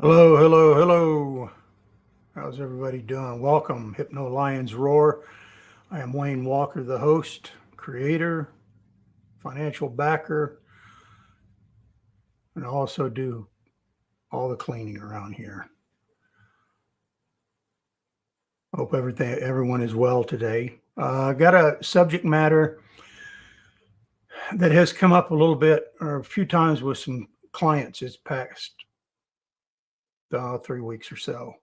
Hello, hello, hello. How's everybody doing? Welcome, Hypno Lions Roar. I am Wayne Walker, the host, creator, financial backer, and I also do all the cleaning around here. Hope everyone is well today. Got a subject matter that has come up a little bit or a few times with some clients this past 3 weeks or so,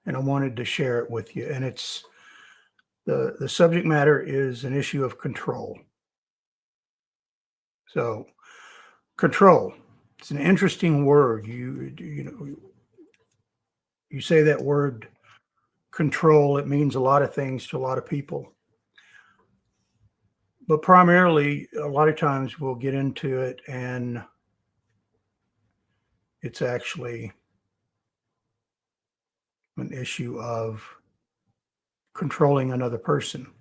and I wanted to share it with you. And it's the subject matter is an issue of control. So, control. It's an interesting word. You say that word control. It means a lot of things to a lot of people, but primarily, a lot of times we'll get into it, and it's actually an issue of controlling another person,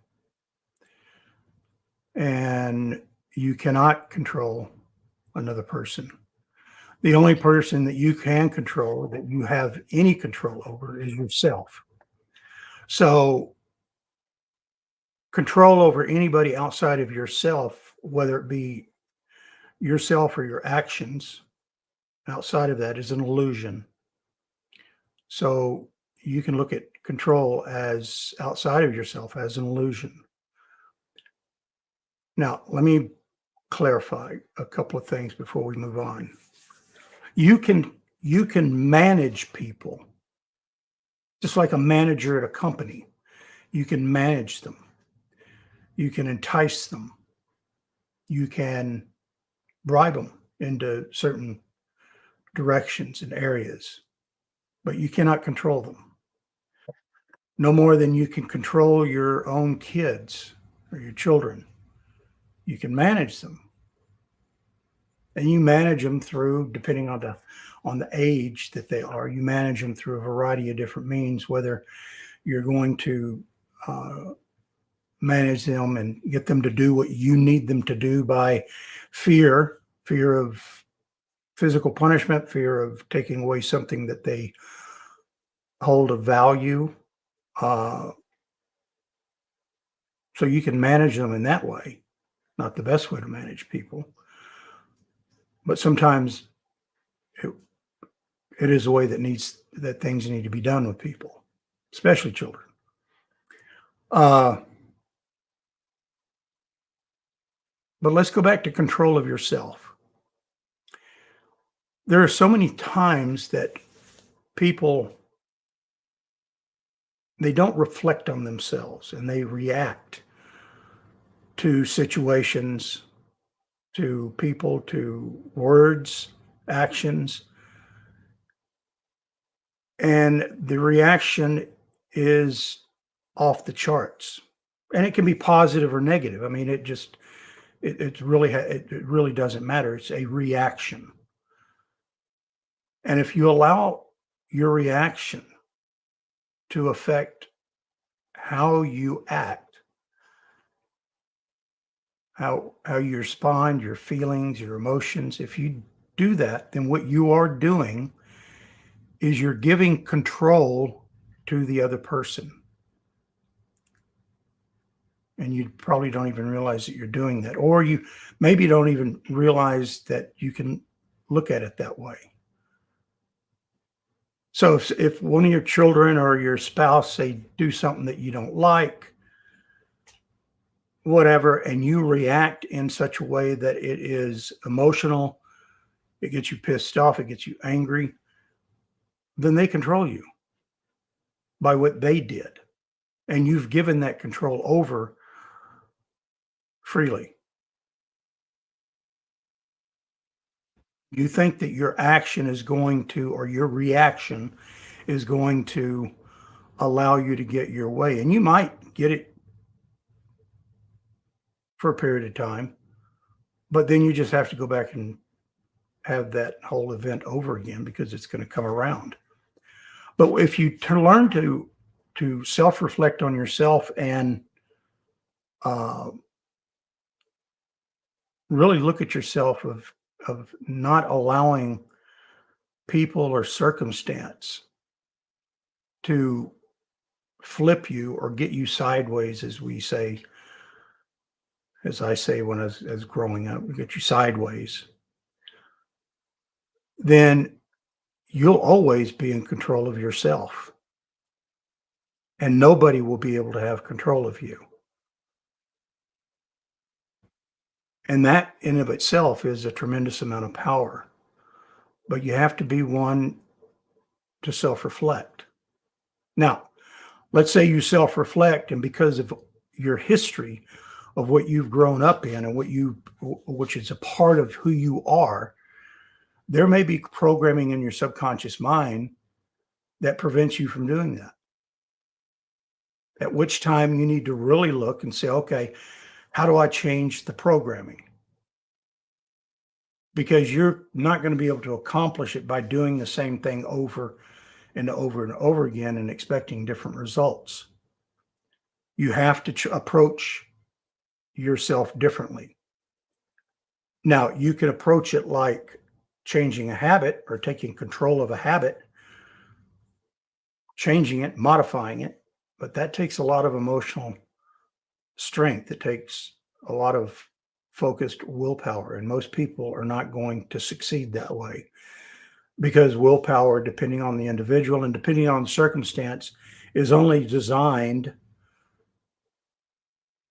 and you cannot control another person. The only person that you can control, that you have any control over, is yourself. So control over anybody outside of yourself, whether it be yourself or your actions outside of that, is an illusion. So you can look at control as outside of yourself as an illusion. Now, let me clarify a couple of things before we move on. You can manage people just like a manager at a company. You can manage them. You can entice them. You can bribe them into certain directions and areas, but you cannot control them. No more than you can control your own kids or your children. You can manage them. And you manage them through, depending on the age that they are, you manage them through a variety of different means, whether you're going to manage them and get them to do what you need them to do by fear of physical punishment, fear of taking away something that they hold of value. So you can manage them in that way. Not the best way to manage people, but sometimes it is a way that things need to be done with people, especially children. But let's go back to control of yourself. There are so many times that people, they don't reflect on themselves and they react to situations, to people, to words, actions. And the reaction is off the charts. And it can be positive or negative. I mean, it really doesn't matter. It's a reaction. And if you allow your reaction to affect how you act, how you respond, your feelings, your emotions, if you do that, then what you are doing is you're giving control to the other person. And you probably don't even realize that you're doing that, or you maybe don't even realize that you can look at it that way. So if one of your children or your spouse say do something that you don't like, whatever, and you react in such a way that it is emotional, it gets you pissed off, it gets you angry, then they control you by what they did. And you've given that control over freely. You think that your action is going to, or your reaction is going to allow you to get your way. And you might get it for a period of time, but then you just have to go back and have that whole event over again because it's going to come around. But if you learn to self-reflect on yourself and really look at yourself of not allowing people or circumstance to flip you or get you sideways, as we say, as I say when I was as growing up, get you sideways, then you'll always be in control of yourself, and nobody will be able to have control of you. And that in of itself is a tremendous amount of power. But you have to be one to self-reflect. Now, let's say you self-reflect, and because of your history of what you've grown up in and which is a part of who you are, there may be programming in your subconscious mind that prevents you from doing that. At which time you need to really look and say, okay, how do I change the programming? Because you're not going to be able to accomplish it by doing the same thing over and over and over again and expecting different results. You have to approach yourself differently. Now, you can approach it like changing a habit or taking control of a habit, changing it, modifying it, but that takes a lot of emotional strength. It takes a lot of focused willpower, and most people are not going to succeed that way because willpower, depending on the individual and depending on the circumstance, is only designed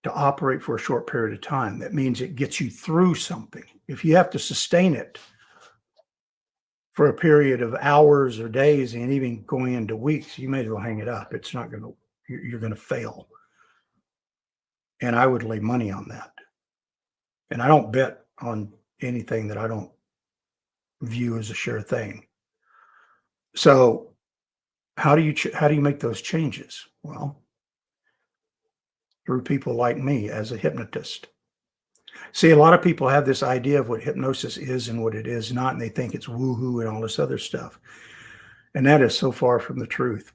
to operate for a short period of time. That means it gets you through something. If you have to sustain it for a period of hours or days and even going into weeks, you may as well hang it up. It's not going to, you're going to fail. And I would lay money on that. And I don't bet on anything that I don't view as a sure thing. So how do you make those changes? Well, through people like me as a hypnotist. See, a lot of people have this idea of what hypnosis is and what it is not, and they think it's woohoo and all this other stuff. And that is so far from the truth.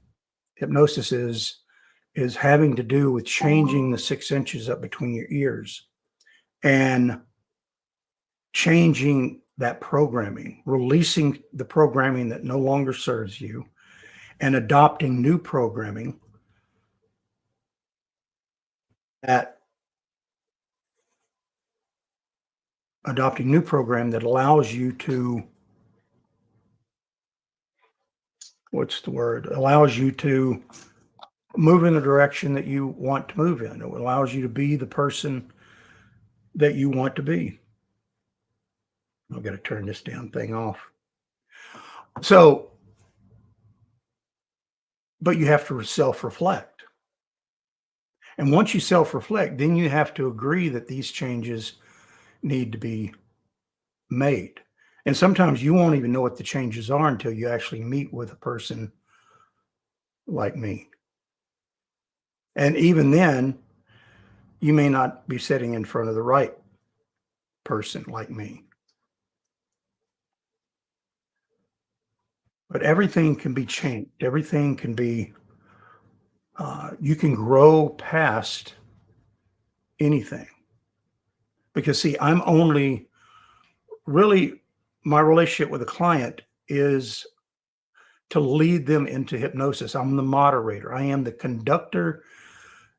Hypnosis is having to do with changing the 6 inches up between your ears and changing that programming, releasing the programming that no longer serves you, and adopting new programming that allows you to, allows you to move in the direction that you want to move in. It allows you to be the person that you want to be. I've got to turn this damn thing off. So, but you have to self-reflect. And once you self-reflect, then you have to agree that these changes need to be made. And sometimes you won't even know what the changes are until you actually meet with a person like me. And even then, you may not be sitting in front of the right person like me. But everything can be changed. Everything can be, you can grow past anything. Because see, I'm only really, my relationship with a client is to lead them into hypnosis. I'm the moderator. I am the conductor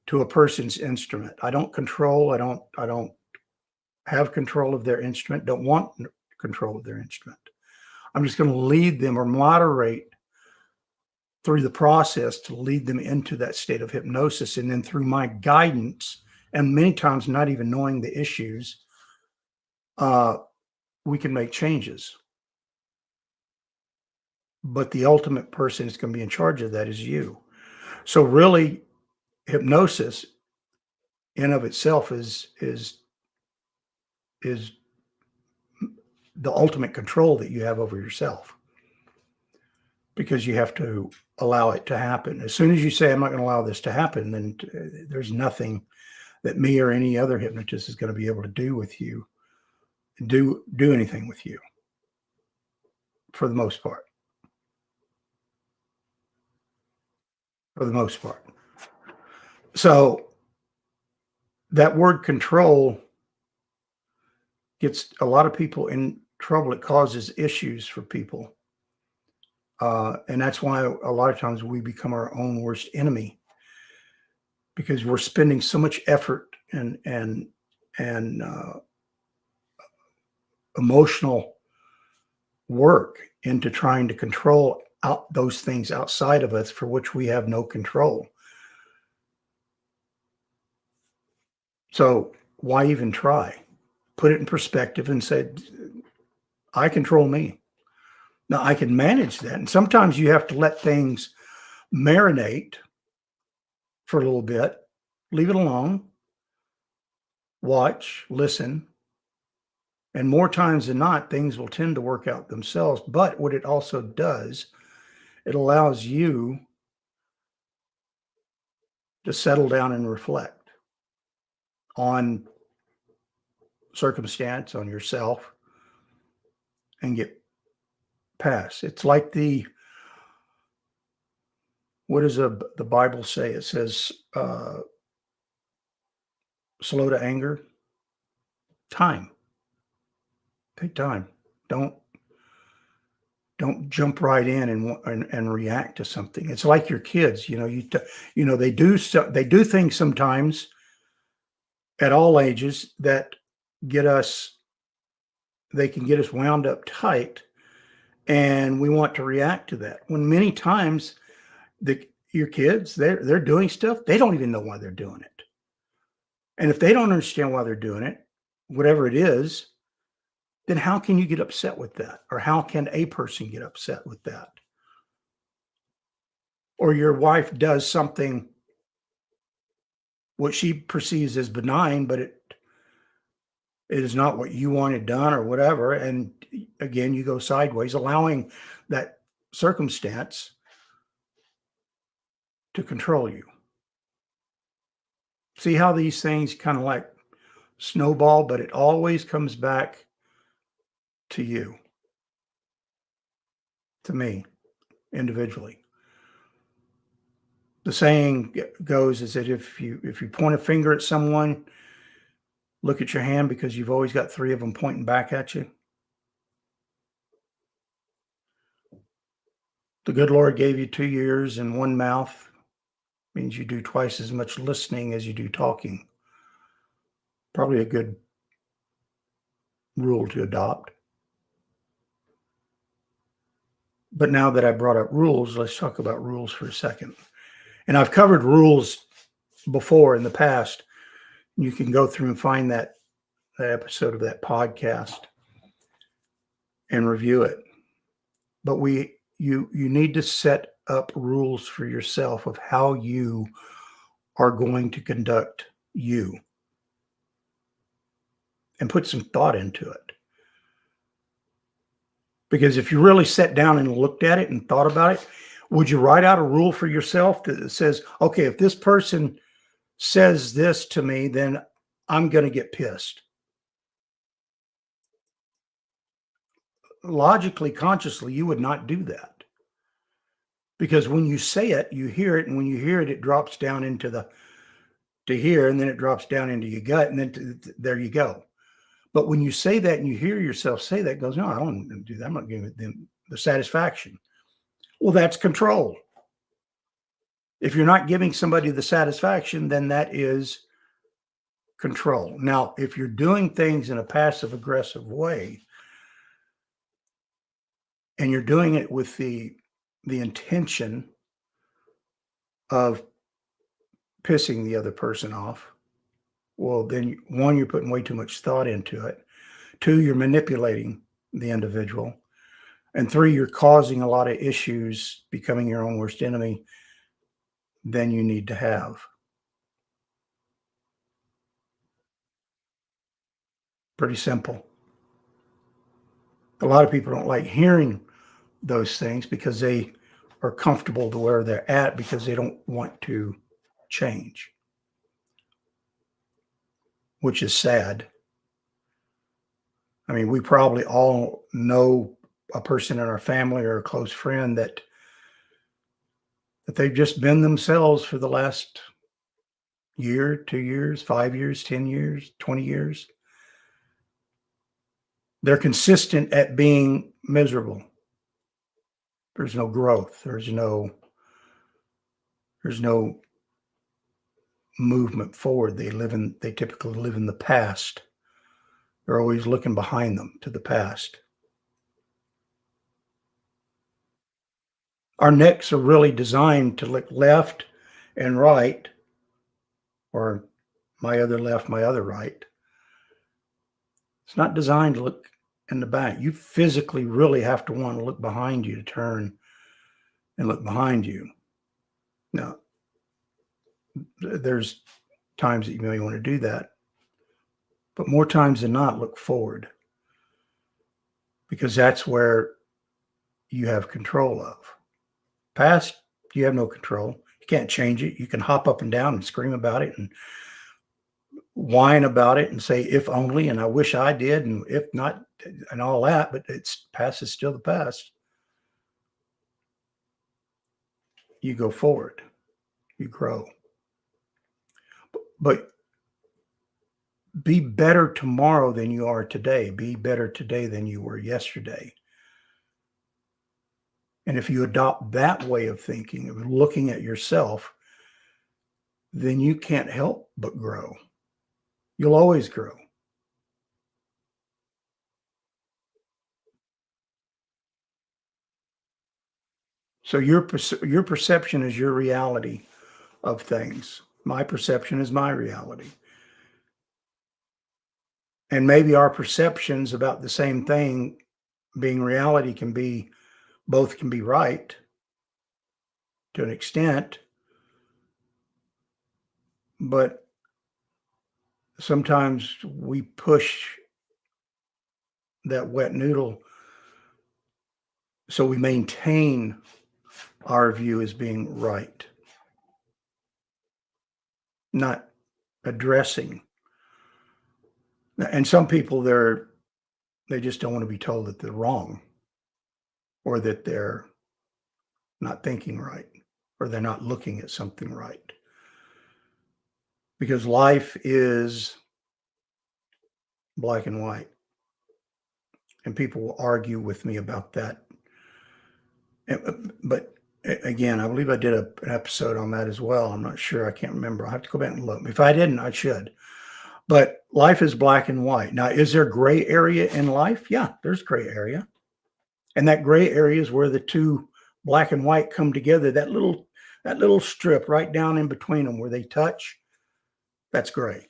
to a person's instrument. I don't control. I don't have control of their instrument. Don't want control of their instrument. I'm just going to lead them or moderate through the process to lead them into that state of hypnosis. And then through my guidance, and many times not even knowing the issues, we can make changes. But the ultimate person that's going to be in charge of that is you. So really, hypnosis in of itself is the ultimate control that you have over yourself, because you have to allow it to happen. As soon as you say, I'm not going to allow this to happen, then there's nothing that me or any other hypnotist is going to be able to do with you, do anything with you, for the most part. For the most part. So that word control gets a lot of people in trouble. It causes issues for people And that's why a lot of times we become our own worst enemy, because we're spending so much effort and emotional work into trying to control out those things outside of us for which we have no control. So why even try? Put it in perspective and say, I control me. Now I can manage that. And sometimes you have to let things marinate for a little bit, leave it alone, watch, listen. And more times than not, things will tend to work out themselves. But what it also does, it allows you to settle down and reflect on circumstance, on yourself, and get past. It's like what does the Bible say? It says, slow to anger, time. Take time. Don't don't jump right in and react to something. It's like your kids. They do things sometimes at all ages that get us. They can get us wound up tight, and we want to react to that. When many times your kids, they're doing stuff, they don't even know why they're doing it. And if they don't understand why they're doing it, whatever it is, then how can you get upset with that? Or how can a person get upset with that? Or your wife does something what she perceives as benign, but it is not what you wanted done or whatever. And again, you go sideways, allowing that circumstance to control you. See how these things kind of like snowball, but it always comes back to you, to me, individually. The saying goes is that if you point a finger at someone, look at your hand, because you've always got three of them pointing back at you. The good Lord gave you 2 ears and one mouth. Means you do twice as much listening as you do talking. Probably a good rule to adopt. But now that I brought up rules, let's talk about rules for a second. And I've covered rules before in the past. You can go through and find that episode of that podcast and review it. But you need to set up rules for yourself of how you are going to conduct you, and put some thought into it. Because if you really sat down and looked at it and thought about it, would you write out a rule for yourself that says, okay, if this person says this to me, then I'm going to get pissed? Logically, consciously, you would not do that. Because when you say it, you hear it. And when you hear it, it drops down into to here, and then it drops down into your gut. And then there you go. But when you say that and you hear yourself say that, it goes, no, I don't do that. I'm not giving them the satisfaction. Well, that's control. If you're not giving somebody the satisfaction, then that is control. Now, if you're doing things in a passive aggressive way, and you're doing it with the intention of pissing the other person off, well, then one, you're putting way too much thought into it. Two, you're manipulating the individual. And three, you're causing a lot of issues, becoming your own worst enemy than you need to have. Pretty simple. A lot of people don't like hearing those things because they are comfortable to where they're at, because they don't want to change, which is sad. I mean, we probably all know a person in our family or a close friend that they've just been themselves for the last year, 2 years, 5 years, 10 years, 20 years. They're consistent at being miserable. There's no growth. There's no movement forward. They typically live in the past. They're always looking behind them to the past. Our necks are really designed to look left and right, or my other left, my other right. It's not designed to look in the back. You physically really have to want to look behind you to turn and look behind you. Now, there's times that you may want to do that, but more times than not, look forward, because that's where you have control of. Past, you have no control. You can't change it. You can hop up and down and scream about it and whine about it and say, if only, and I wish I did, and if not, and all that, but it's past is still the past. You go forward, you grow. But be better tomorrow than you are today. Be better today than you were yesterday. And if you adopt that way of thinking, of looking at yourself, then you can't help but grow. You'll always grow. So your perception is your reality of things. My perception is my reality. And maybe our perceptions about the same thing being reality can be, both can be right to an extent, but sometimes we push that wet noodle so we maintain our view as being right, not addressing. And some people, they just don't want to be told that they're wrong, or that they're not thinking right, or they're not looking at something right. Because life is black and white. And people will argue with me about that. But again, I believe I did an episode on that as well. I'm not sure. I can't remember. I'll have to go back and look. If I didn't, I should. But life is black and white. Now, is there gray area in life? Yeah, there's gray area. And that gray area is where the two black and white come together. That little strip right down in between them where they touch, that's gray.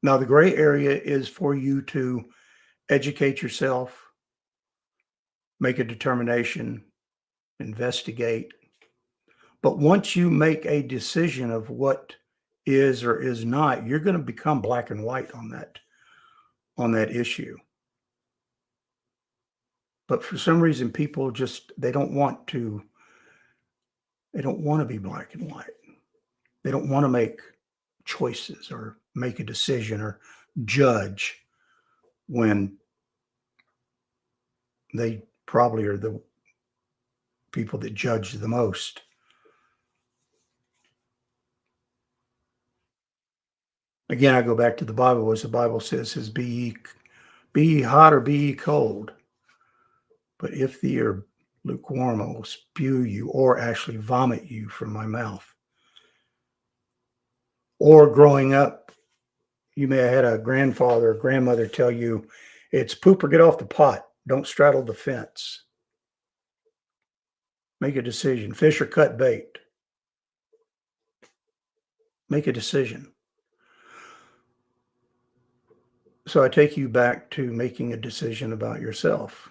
Now, the gray area is for you to educate yourself, make a determination, investigate. But once you make a decision of what is or is not, you're going to become black and white on that issue. But for some reason, people just, they don't want to be black and white. They don't want to make choices or make a decision or judge, when they probably are the people that judge the most. Again, I go back to the Bible, as the Bible says be ye hot or be ye cold. But if ye are lukewarm, I will spew you, or actually vomit you from my mouth. Or growing up, you may have had a grandfather or grandmother tell you, it's poop or get off the pot. Don't straddle the fence. Make a decision. Fish or cut bait. Make a decision. So I take you back to making a decision about yourself,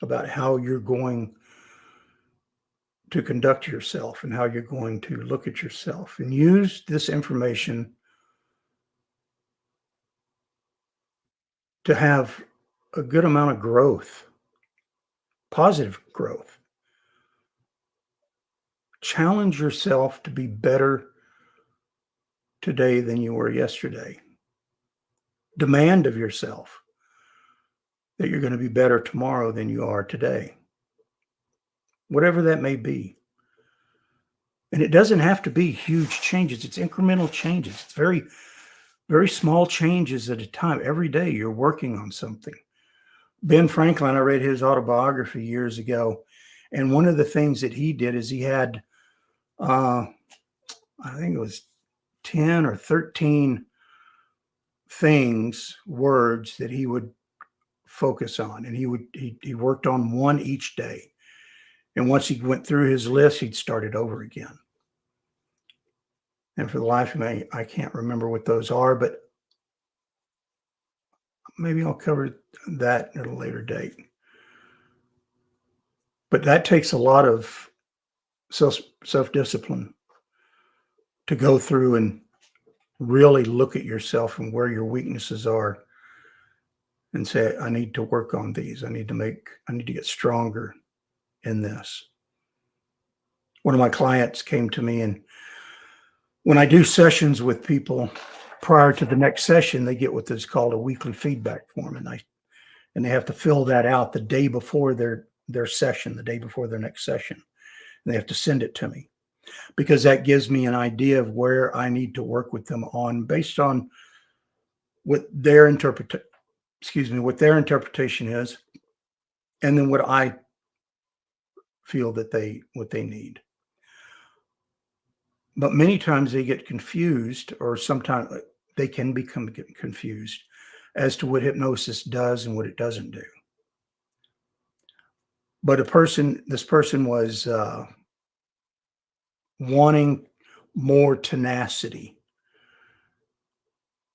about how you're going to conduct yourself and how you're going to look at yourself, and use this information to have a good amount of growth, positive growth. Challenge yourself to be better today than you were yesterday. Demand of yourself that you're going to be better tomorrow than you are today, whatever that may be. And it doesn't have to be huge changes. It's incremental changes. It's very, very small changes at a time. Every day you're working on something. Ben Franklin, I read his autobiography years ago. And one of the things that he did is he had, I think it was 10 or 13 things, words that he would focus on. And he worked on one each day. And once he went through his list, he'd start it over again. And for the life of me, I can't remember what those are, but maybe I'll cover that at a later date. But that takes a lot of self-discipline to go through and really look at yourself and where your weaknesses are and say, I need to work on these. I need to get stronger in this. One of my clients came to me, and when I do sessions with people prior to the next session, they get what is called a weekly feedback form. And they have to fill that out the day before their session, the day before their next session. And they have to send it to me, because that gives me an idea of where I need to work with them on, based on what their interpretation is, and then what I feel that what they need. But many times they get confused, or sometimes they can become confused as to what hypnosis does and what it doesn't do. But this person was wanting more tenacity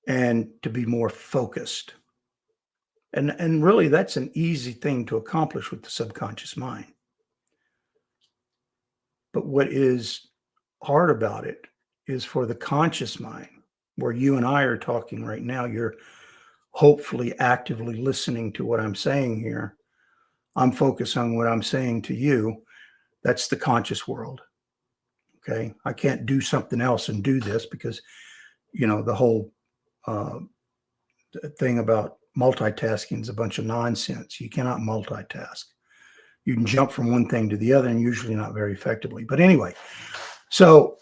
and to be more focused. And really, that's an easy thing to accomplish with the subconscious mind. But what is hard about it is for the conscious mind, where you and I are talking right now. You're hopefully actively listening to what I'm saying here. I'm focused on what I'm saying to you. That's the conscious world. Okay. I can't do something else and do this, because, the whole thing about multitasking is a bunch of nonsense. You cannot multitask. You can jump from one thing to the other, and usually not very effectively. But anyway, so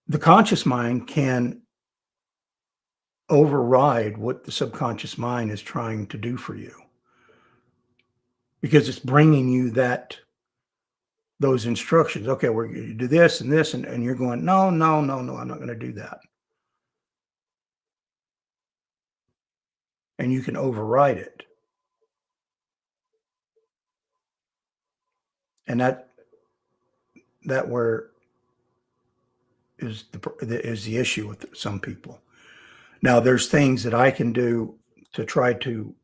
the conscious mind can override what the subconscious mind is trying to do for you, because it's bringing you those instructions. Okay, we're going to do this and this, and you're going, no, I'm not going to do that. And you can override it. And that where is the issue with some people. Now, there's things that I can do to try to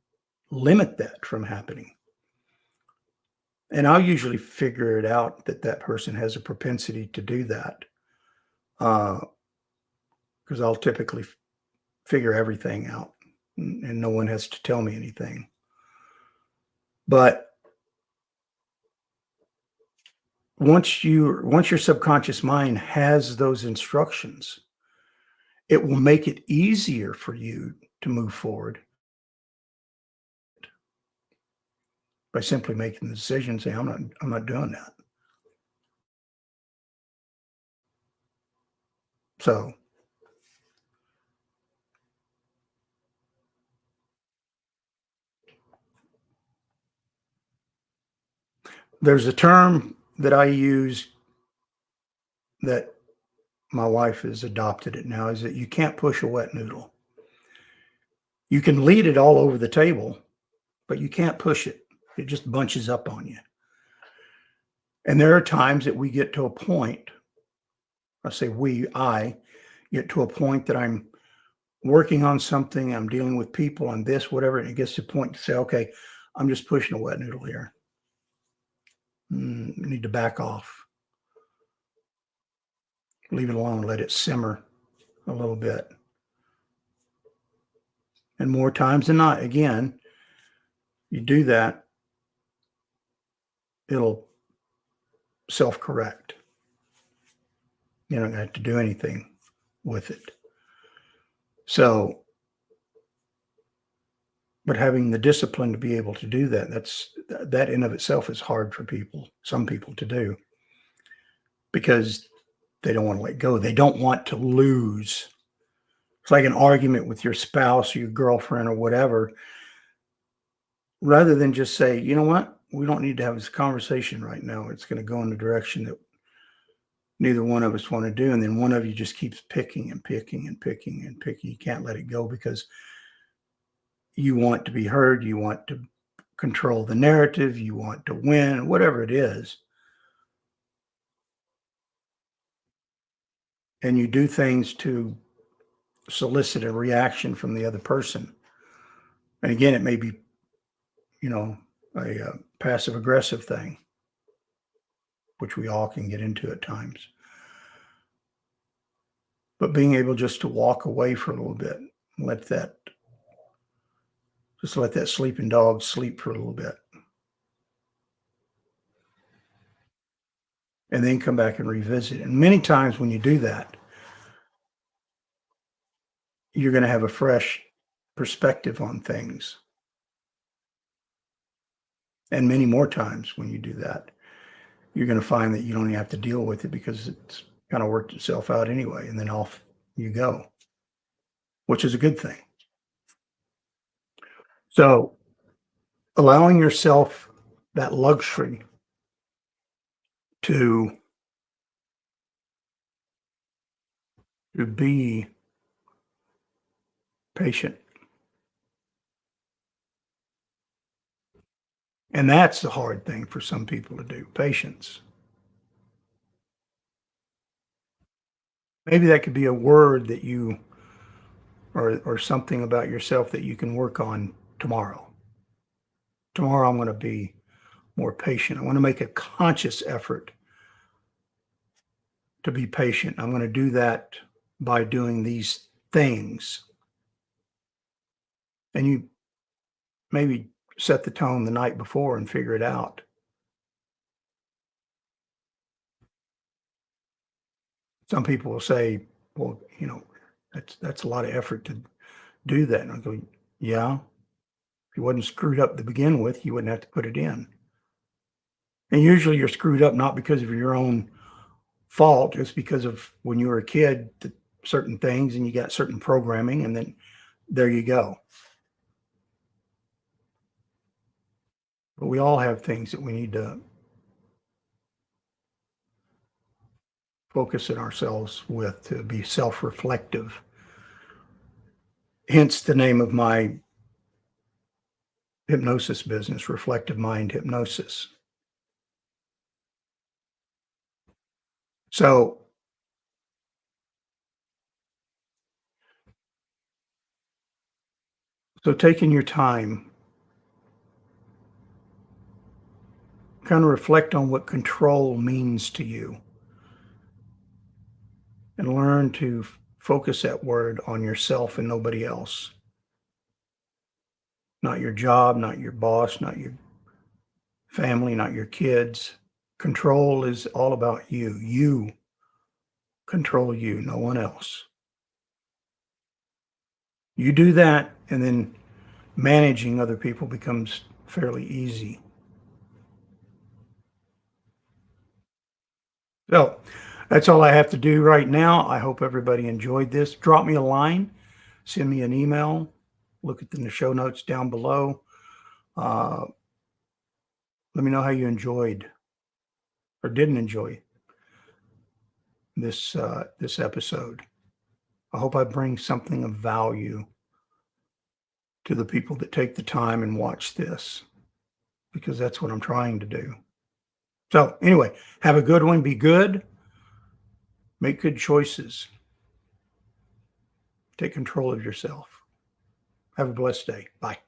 limit that from happening. And I'll usually figure it out that person has a propensity to do that, because I'll typically figure everything out, and no one has to tell me anything. But once your subconscious mind has those instructions, it will make it easier for you to move forward by simply making the decision, saying, I'm not doing that. So there's a term that I use that my wife has adopted it now, is that you can't push a wet noodle. You can lead it all over the table, but you can't push it. It just bunches up on you. And there are times that we get to a point, I get to a point that I'm working on something, I'm dealing with people on this, whatever, and it gets to a point to say, okay, I'm just pushing a wet noodle here. I need to back off. Leave it alone, let it simmer a little bit. And more times than not, again, you do that, it'll self-correct. You don't have to do anything with it. So, but having the discipline to be able to do that in of itself is hard for some people to do, because they don't want to let go. They don't want to lose. It's like an argument with your spouse or your girlfriend or whatever. rather than just say, you know what, we don't need to have this conversation right now. It's going to go in the direction that neither one of us want to do. And then one of you just keeps picking and picking and picking and picking. You can't let it go because you want to be heard. You want to control the narrative. You want to win, whatever it is. And you do things to solicit a reaction from the other person. And again, it may be, a passive aggressive thing, which we all can get into at times. But being able just to walk away for a little bit, let that just let that sleeping dog sleep for a little bit, and then come back and revisit. And many times when you do that, you're going to have a fresh perspective on things. And many more times when you do that, you're going to find that you don't even have to deal with it because it's kind of worked itself out anyway. And then off you go, which is a good thing. So allowing yourself that luxury to be patient. And that's the hard thing for some people to do, patience. Maybe that could be a word that you or something about yourself that you can work on tomorrow. Tomorrow I'm going to be more patient. I want to make a conscious effort to be patient. I'm going to do that by doing these things. And you maybe set the tone the night before and figure it out. Some people will say, well, that's a lot of effort to do that. And I go, yeah, if you wasn't screwed up to begin with, you wouldn't have to put it in. And usually you're screwed up not because of your own fault. It's because of when you were a kid, certain things, and you got certain programming, and then there you go. But we all have things that we need to focus in ourselves with to be self-reflective. Hence the name of my hypnosis business, Reflective Mind Hypnosis. So taking your time, kind of reflect on what control means to you and learn to focus that word on yourself and nobody else. Not your job, not your boss, not your family, not your kids. Control is all about you. You control you, no one else. You do that, and then managing other people becomes fairly easy. So that's all I have to do right now. I hope everybody enjoyed this. Drop me a line, send me an email, look at the show notes down below. Let me know how you enjoyed or didn't enjoy this episode. I hope I bring something of value to the people that take the time and watch this, because that's what I'm trying to do. So anyway, have a good one. Be good. Make good choices. Take control of yourself. Have a blessed day. Bye.